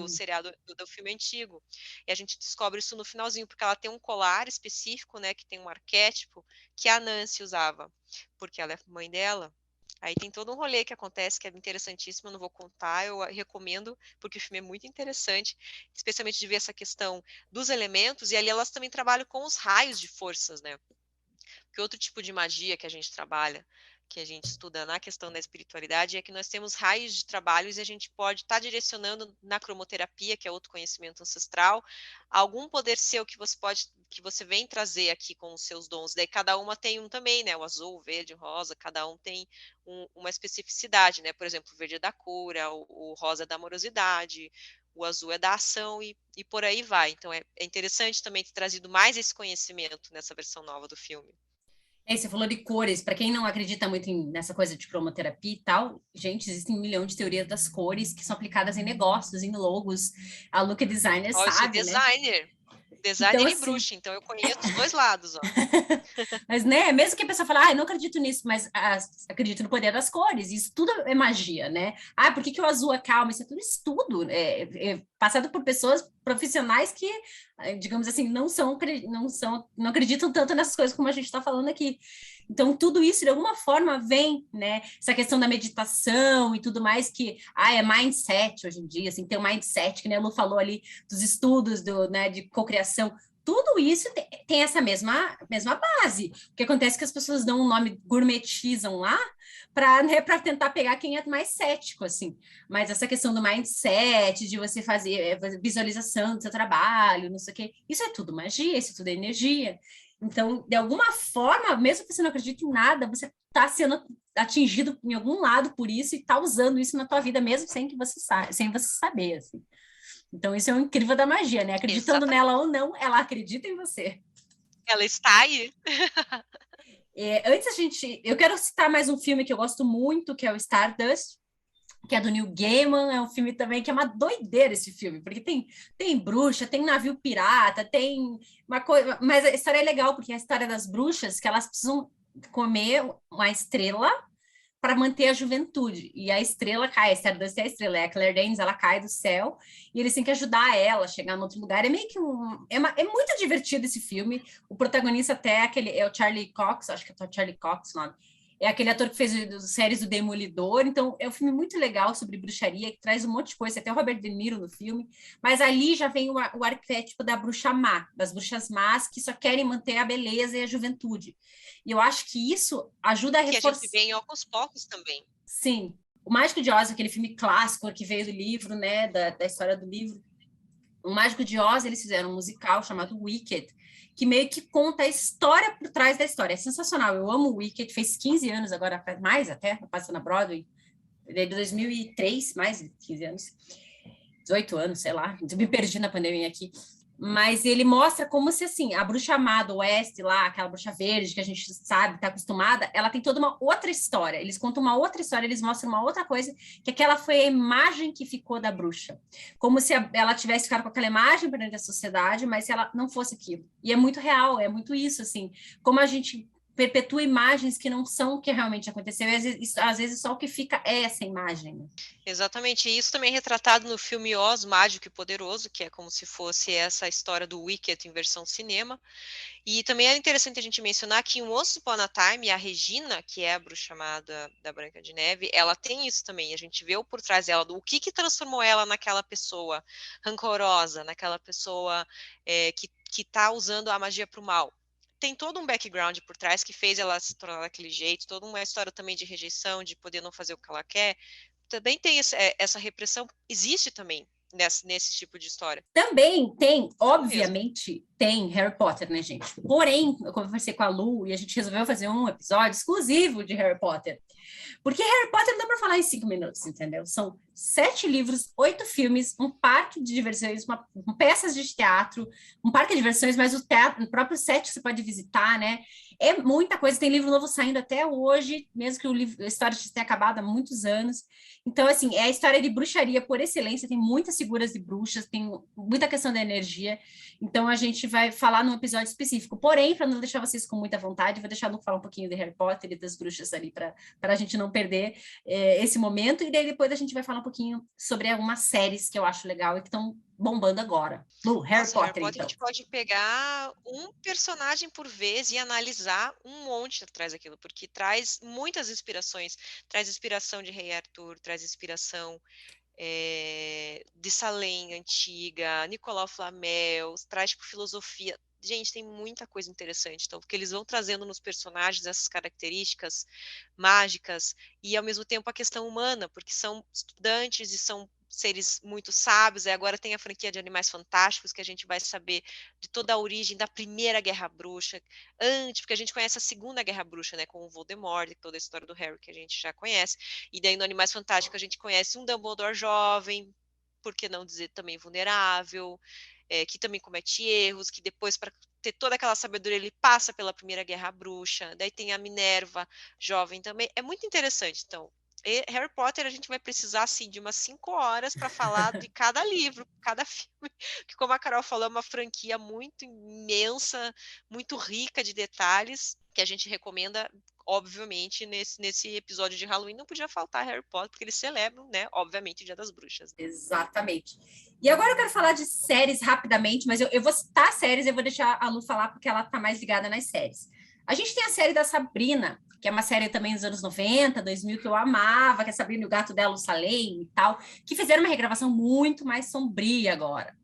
seriado, do filme antigo. E a gente descobre isso no finalzinho, porque ela tem um colar específico, né, que tem um arquétipo que a Nancy usava, porque ela é mãe dela. Aí tem todo um rolê que acontece que é interessantíssimo, eu não vou contar, eu recomendo, porque o filme é muito interessante, especialmente de ver essa questão dos elementos, e ali elas também trabalham com os raios de forças, né? Porque outro tipo de magia que a gente trabalha, que a gente estuda na questão da espiritualidade, é que nós temos raios de trabalhos e a gente pode estar direcionando na cromoterapia, que é outro conhecimento ancestral, algum poder seu que você vem trazer aqui com os seus dons. Daí cada uma tem um também, né? O azul, o verde, o rosa, cada um tem uma especificidade, né? Por exemplo, o verde é da cura, o rosa é da amorosidade, o azul é da ação e por aí vai. Então é interessante também ter trazido mais esse conhecimento nessa versão nova do filme. Você falou de cores. Para quem não acredita muito nessa coisa de cromoterapia e tal, gente, existem 1 milhão de teorias das cores que são aplicadas em negócios, em logos. A Look Designer Ó, eu sou sabe, né? designer, Então, designer e assim, bruxa, então eu conheço os dois lados, ó. mas, né, mesmo que a pessoa fale, ah, eu não acredito nisso, mas acredito no poder das cores, isso tudo é magia, né? Ah, por que o azul é calmo? Isso é tudo estudo, passado por pessoas profissionais que, digamos assim, não acreditam tanto nessas coisas como a gente está falando aqui. Então, tudo isso, de alguma forma, vem, né? Essa questão da meditação e tudo mais, que, é mindset hoje em dia, assim, tem um mindset, que né, a Lu falou ali, dos estudos, né, de cocriação, tudo isso tem essa mesma base. O que acontece é que as pessoas dão um nome, gourmetizam lá, para tentar pegar quem é mais cético, assim. Mas essa questão do mindset, de você fazer visualização do seu trabalho, não sei o quê, isso é tudo magia, isso é tudo energia. Então, de alguma forma, mesmo que você não acredite em nada, você está sendo atingido em algum lado por isso e está usando isso na tua vida, mesmo sem você saber, assim. Então, isso é o incrível da magia, né? Acreditando Exatamente. nela ou não, ela acredita em você. Ela está aí. Eu quero citar mais um filme que eu gosto muito, que é o Stardust, que é do Neil Gaiman. É um filme também que é uma doideira esse filme, porque tem bruxa, tem navio pirata, tem uma coisa. Mas a história é legal, porque é a história das bruxas, que elas precisam comer uma estrela para manter a juventude. E a estrela cai, a Stardust é a estrela, é a Claire Danes, ela cai do céu, e eles têm que ajudar ela a chegar em outro lugar. É meio que é muito divertido esse filme. O protagonista até é o Charlie Cox, acho que é o Charlie Cox o nome. é aquele ator que fez as séries do Demolidor, então é um filme muito legal sobre bruxaria, que traz um monte de coisa, até o Robert De Niro no filme, mas ali já vem o arquétipo da bruxa má, das bruxas más que só querem manter a beleza e a juventude. E eu acho que isso ajuda a Que a gente reforçar... vê em Ocos Pocos também. Sim. O Mágico de Oz, aquele filme clássico que veio do livro, né, da história do livro. O Mágico de Oz, eles fizeram um musical chamado Wicked, que meio que conta a história por trás da história. É sensacional. Eu amo o Wicked, fez 15 anos agora, mais até, passa na Broadway. Ele é de 2003, mais de 15 anos. 18 anos, sei lá. Eu me perdi na pandemia aqui. Mas ele mostra como se, assim, a bruxa má do Oeste lá, aquela bruxa verde que a gente sabe, está acostumada, ela tem toda uma outra história. Eles contam uma outra história, eles mostram uma outra coisa, que aquela foi a imagem que ficou da bruxa. Como se ela tivesse ficado com aquela imagem perante a sociedade, mas se ela não fosse aquilo. E é muito real, é muito isso, assim. Como a gente perpetua imagens que não são o que realmente aconteceu, e às vezes só o que fica é essa imagem. Né? Exatamente, e isso também é retratado no filme Oz, Mágico e Poderoso, que é como se fosse essa história do Wicked em versão cinema. E também é interessante a gente mencionar que em Once Upon a Time, a Regina, que é a bruxa amada da Branca de Neve, ela tem isso também, a gente vê por trás dela, o que transformou ela naquela pessoa rancorosa, naquela pessoa que tá usando a magia para o mal. Tem todo um background por trás que fez ela se tornar daquele jeito, toda uma história também de rejeição, de poder não fazer o que ela quer. Também tem essa repressão, existe também nesse tipo de história. Também tem, obviamente, tem Harry Potter, né, gente? Porém, eu conversei com a Lu e a gente resolveu fazer um episódio exclusivo de Harry Potter. Porque Harry Potter não dá para falar em 5 minutos, entendeu? São 7 livros, 8 filmes, um parque de diversões, peças de teatro, um parque de diversões, mas o próprio set você pode visitar, né? É muita coisa, tem livro novo saindo até hoje, mesmo que a história tenha acabado há muitos anos. Então, assim, é a história de bruxaria por excelência, tem muitas figuras de bruxas, tem muita questão da energia, então a gente vai falar num episódio específico. Porém, para não deixar vocês com muita vontade, vou deixar a Lu falar um pouquinho de Harry Potter e das bruxas ali, para a gente não perder esse momento, e daí depois a gente vai falar um pouquinho sobre algumas séries que eu acho legal e que estão bombando agora. Lu, Harry Potter, Harry Potter, então. A gente pode pegar um personagem por vez e analisar um monte atrás daquilo, porque traz muitas inspirações. Traz inspiração de Rei Arthur, traz inspiração de Salem antiga, Nicolau Flamel, traz tipo, filosofia. Gente, tem muita coisa interessante. Então, porque eles vão trazendo nos personagens essas características mágicas e, ao mesmo tempo, a questão humana, porque são estudantes e são seres muito sábios, e agora tem a franquia de Animais Fantásticos, que a gente vai saber de toda a origem da primeira Guerra Bruxa, antes, porque a gente conhece a segunda Guerra Bruxa, né, com o Voldemort, toda a história do Harry que a gente já conhece, e daí no Animais Fantásticos a gente conhece um Dumbledore jovem, por que não dizer também vulnerável, que também comete erros, que depois, para ter toda aquela sabedoria, ele passa pela primeira Guerra Bruxa, daí tem a Minerva jovem também, é muito interessante, então, Harry Potter a gente vai precisar assim de umas 5 horas para falar de cada livro, cada filme, que como a Carol falou, é uma franquia muito imensa, muito rica de detalhes, que a gente recomenda, obviamente, nesse episódio de Halloween não podia faltar Harry Potter, porque eles celebram, né, obviamente, o Dia das Bruxas. Exatamente. E agora eu quero falar de séries rapidamente, mas eu vou citar séries, eu vou deixar a Lu falar, porque ela está mais ligada nas séries. A gente tem a série da Sabrina, que é uma série também dos anos 90, 2000, que eu amava, que é Sabrina e o Gato dela, o Salem e tal, que fizeram uma regravação muito mais sombria agora.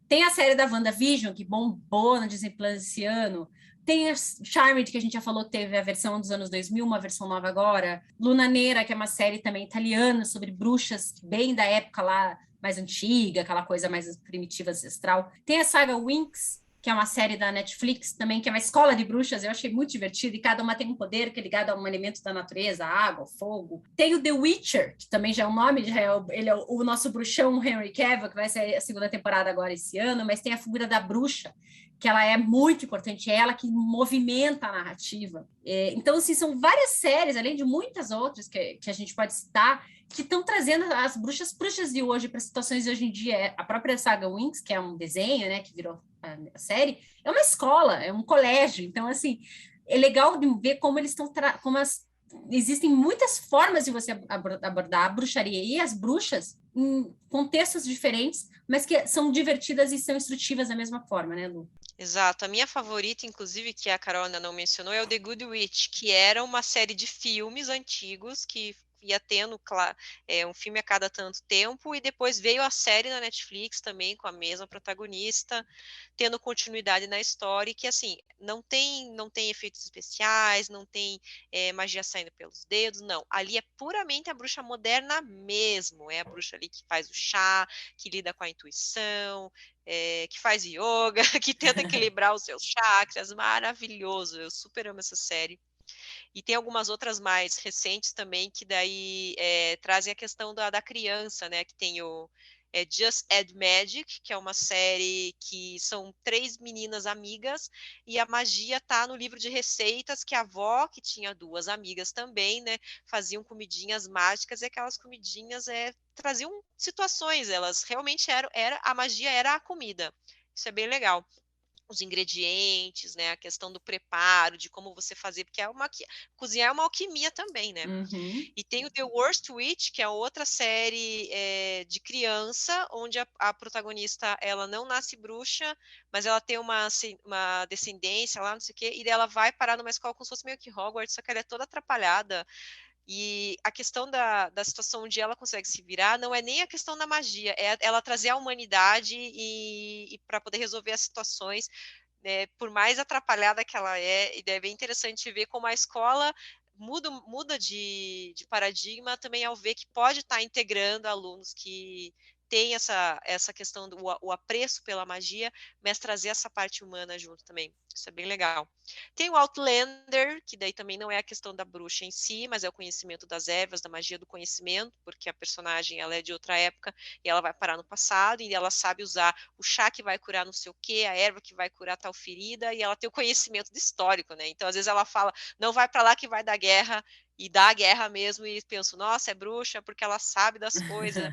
Tem a série da WandaVision, que bombou no Disney Plus esse ano. Tem a Charmed, que a gente já falou, teve a versão dos anos 2000, uma versão nova agora. Luna Nera, que é uma série também italiana, sobre bruxas, bem da época lá, mais antiga, aquela coisa mais primitiva, ancestral. Tem a saga Winx, que é uma série da Netflix também, que é uma escola de bruxas, eu achei muito divertido, e cada uma tem um poder que é ligado a um elemento da natureza, água, fogo. Tem o The Witcher, que também já é o nome, ele é o nosso bruxão Henry Cavill, que vai ser a segunda temporada agora esse ano, mas tem a figura da bruxa, que ela é muito importante, é ela que movimenta a narrativa. Então, assim, são várias séries, além de muitas outras que a gente pode citar, que estão trazendo as bruxas de hoje para situações de hoje em dia. A própria saga Winx, que é um desenho, né, que virou a série, é uma escola, é um colégio. Então, assim, é legal de ver como eles estão, como as existem muitas formas de você abordar a bruxaria e as bruxas em contextos diferentes, mas que são divertidas e são instrutivas da mesma forma, né, Lu? Exato. A minha favorita, inclusive, que a Carol ainda não mencionou, é o The Good Witch, que era uma série de filmes antigos que ia tendo um filme a cada tanto tempo, e depois veio a série na Netflix também, com a mesma protagonista, tendo continuidade na história, e que, assim, não tem efeitos especiais, não tem magia saindo pelos dedos, não. Ali é puramente a bruxa moderna mesmo, é a bruxa ali que faz o chá, que lida com a intuição, que faz yoga, que tenta equilibrar os seus chakras, maravilhoso, eu super amo essa série. E tem algumas outras mais recentes também, que daí trazem a questão da criança, né, que tem o Just Add Magic, que é uma série que são 3 meninas amigas, e a magia tá no livro de receitas, que a avó, que tinha 2 amigas também, né, faziam comidinhas mágicas, e aquelas comidinhas traziam situações, elas realmente a magia era a comida. Isso é bem legal. Os ingredientes, né, a questão do preparo, de como você fazer, porque cozinhar é uma alquimia também, né? Uhum. E tem o The Worst Witch, que é outra série de criança, onde a protagonista, ela não nasce bruxa, mas ela tem uma descendência lá, não sei o quê, e ela vai parar numa escola como se fosse meio que Hogwarts, só que ela é toda atrapalhada. E a questão da situação onde ela consegue se virar não é nem a questão da magia, é ela trazer a humanidade e para poder resolver as situações, né, por mais atrapalhada que ela é, e é bem interessante ver como a escola muda de paradigma também ao ver que pode estar integrando alunos que têm essa questão do o apreço pela magia, mas trazer essa parte humana junto também. Isso é bem legal. Tem o Outlander, que daí também não é a questão da bruxa em si, mas é o conhecimento das ervas, da magia do conhecimento, porque a personagem ela é de outra época e ela vai parar no passado e ela sabe usar o chá que vai curar não sei o quê, a erva que vai curar tal ferida, e ela tem o conhecimento do histórico, né? Então, às vezes ela fala, não vai para lá que vai dar guerra, e dá a guerra mesmo, e penso, nossa, é bruxa porque ela sabe das coisas.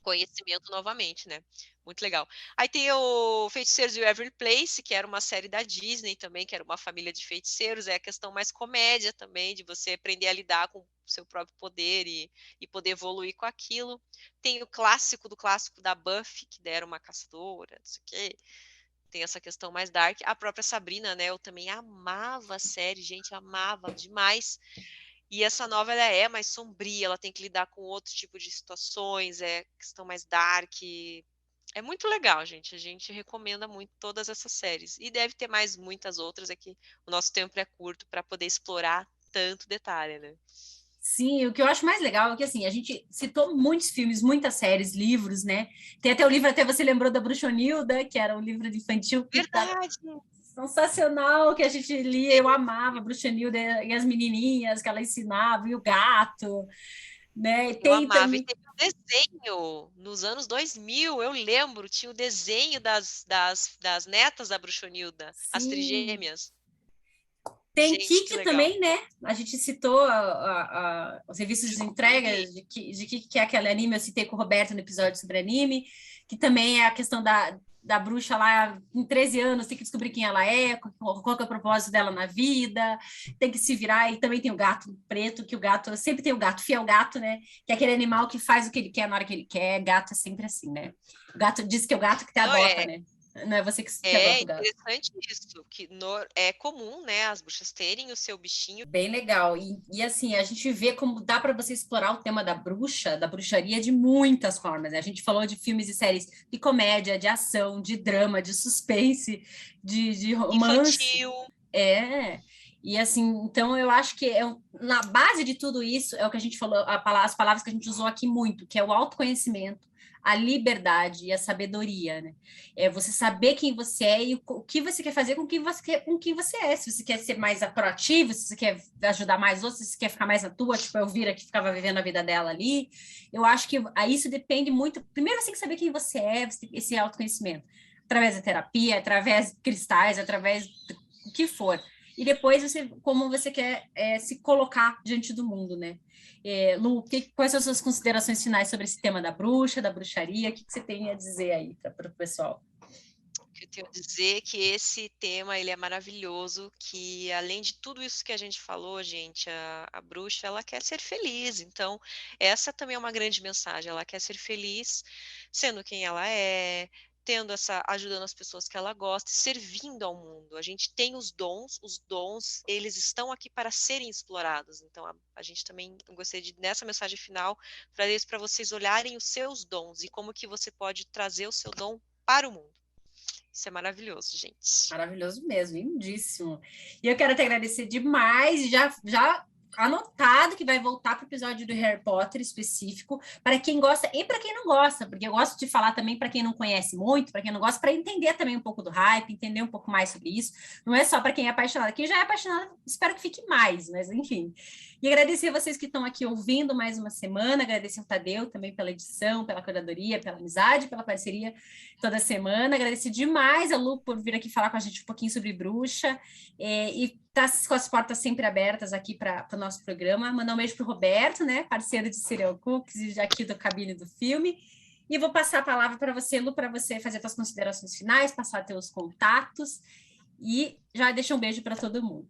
Conhecimento novamente, né? Muito legal. Aí tem o Feiticeiros de Waverly Place, que era uma série da Disney também, que era uma família de feiticeiros, é a questão mais comédia também, de você aprender a lidar com o seu próprio poder e poder evoluir com aquilo. Tem o clássico do clássico da Buffy, que era uma caçadora, não sei o quê. Tem essa questão mais dark. A própria Sabrina, né? Eu também amava a série, gente, amava demais. E essa nova ela é mais sombria, ela tem que lidar com outro tipo de situações, é questão mais dark. É muito legal, gente. A gente recomenda muito todas essas séries. E deve ter mais muitas outras, é que o nosso tempo é curto para poder explorar tanto detalhe, né? Sim, o que eu acho mais legal é que, assim, a gente citou muitos filmes, muitas séries, livros, né? Tem até o livro, até você lembrou da Bruxonilda, que era um livro infantil que tá Verdade! sensacional, que a gente lia, eu amava a Bruxonilda e as menininhas que ela ensinava, e o gato, né? E Eu tem amava. E também... teve um desenho nos anos 2000, eu lembro, tinha o desenho das netas da Bruxonilda, as Sim, trigêmeas. tem Gente, que Kik legal. também, né? A gente citou os serviços de Scooby. entregas de Kik, que é aquele anime, eu citei com o Roberto no episódio sobre anime, que também é a questão da bruxa lá, em 13 anos, tem que descobrir quem ela é, qual que é o propósito dela na vida, tem que se virar, e também tem o gato preto, que o gato, sempre tem o gato, fiel gato, né? Que é aquele animal que faz o que ele quer na hora que ele quer, gato é sempre assim, né? O gato diz que é o gato que te Não, adota, né? Não é você que é adota o gato. interessante isso, que é comum, né, as bruxas terem o seu bichinho. Bem legal. E assim, a gente vê como dá para você explorar o tema da bruxa, da bruxaria, de muitas formas, né? A gente falou de filmes e séries de comédia, de ação, de drama, de suspense, de romance. Infantil. É. E assim, então eu acho que na base de tudo isso é o que a gente falou, as palavras que a gente usou aqui muito, que é o autoconhecimento, a liberdade e a sabedoria, né? É você saber quem você é e o que você quer fazer com quem você é. Se você quer ser mais proativo, se você quer ajudar mais outros, se você quer ficar mais na tua, tipo a Elvira que ficava vivendo a vida dela ali. Eu acho que isso depende muito. Primeiro você tem que saber quem você é, esse autoconhecimento. Através da terapia, através de cristais, através do que for. E depois como você quer se colocar diante do mundo, né? Lu, quais são as suas considerações finais sobre esse tema da bruxa, da bruxaria? O que você tem a dizer aí para o pessoal? que eu tenho a dizer que esse tema ele é maravilhoso, que além de tudo isso que a gente falou, gente, a bruxa ela quer ser feliz. Então, essa também é uma grande mensagem. Ela quer ser feliz, sendo quem ela é, tendo essa, ajudando as pessoas que ela gosta, servindo ao mundo. A gente tem os dons, eles estão aqui para serem explorados. Então, a gente também gostaria de, nessa mensagem final, trazer isso para vocês olharem os seus dons e como que você pode trazer o seu dom para o mundo. Isso é maravilhoso, gente. Maravilhoso mesmo, lindíssimo. E eu quero te agradecer demais, já anotado que vai voltar para o episódio do Harry Potter específico, para quem gosta e para quem não gosta, porque eu gosto de falar também para quem não conhece muito, para quem não gosta, para entender também um pouco do hype, entender um pouco mais sobre isso. Não é só para quem é apaixonado. Quem já é apaixonado, espero que fique mais, mas enfim. E agradecer a vocês que estão aqui ouvindo mais uma semana, agradecer ao Tadeu também pela edição, pela curadoria, pela amizade, pela parceria toda semana. Agradecer demais a Lu por vir aqui falar com a gente um pouquinho sobre bruxa, e tá com as portas sempre abertas aqui para o nosso programa. Mandar um beijo para o Roberto, né, parceiro de Serial Cooks e aqui do Cabine do Filme. E vou passar a palavra para você, Lu, para você fazer suas considerações finais, passar teus contatos e já deixa um beijo para todo mundo.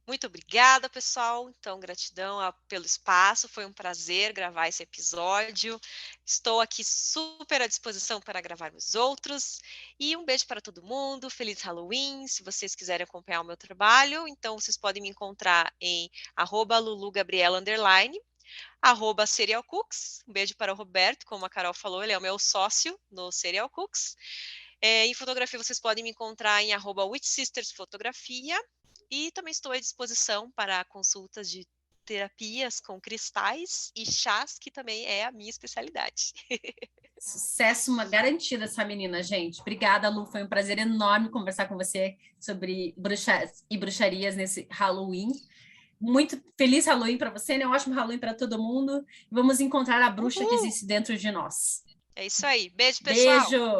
Muito obrigada, pessoal. Então, gratidão pelo espaço. Foi um prazer gravar esse episódio. Estou aqui super à disposição para gravarmos outros. E um beijo para todo mundo. Feliz Halloween. Se vocês quiserem acompanhar o meu trabalho, então vocês podem me encontrar em @lulugabriela_, @serialcooks. Um beijo para o Roberto, como a Carol falou, ele é o meu sócio no Serial Cooks. Em fotografia, vocês podem me encontrar em @witchsistersfotografia. E também estou à disposição para consultas de terapias com cristais e chás, que também é a minha especialidade. Sucesso, uma garantida essa menina, gente. Obrigada, Lu. Foi um prazer enorme conversar com você sobre bruxas e bruxarias nesse Halloween. Muito feliz Halloween para você, né? Um ótimo Halloween para todo mundo. Vamos encontrar a bruxa que existe dentro de nós. É isso aí. Beijo, pessoal. Beijo!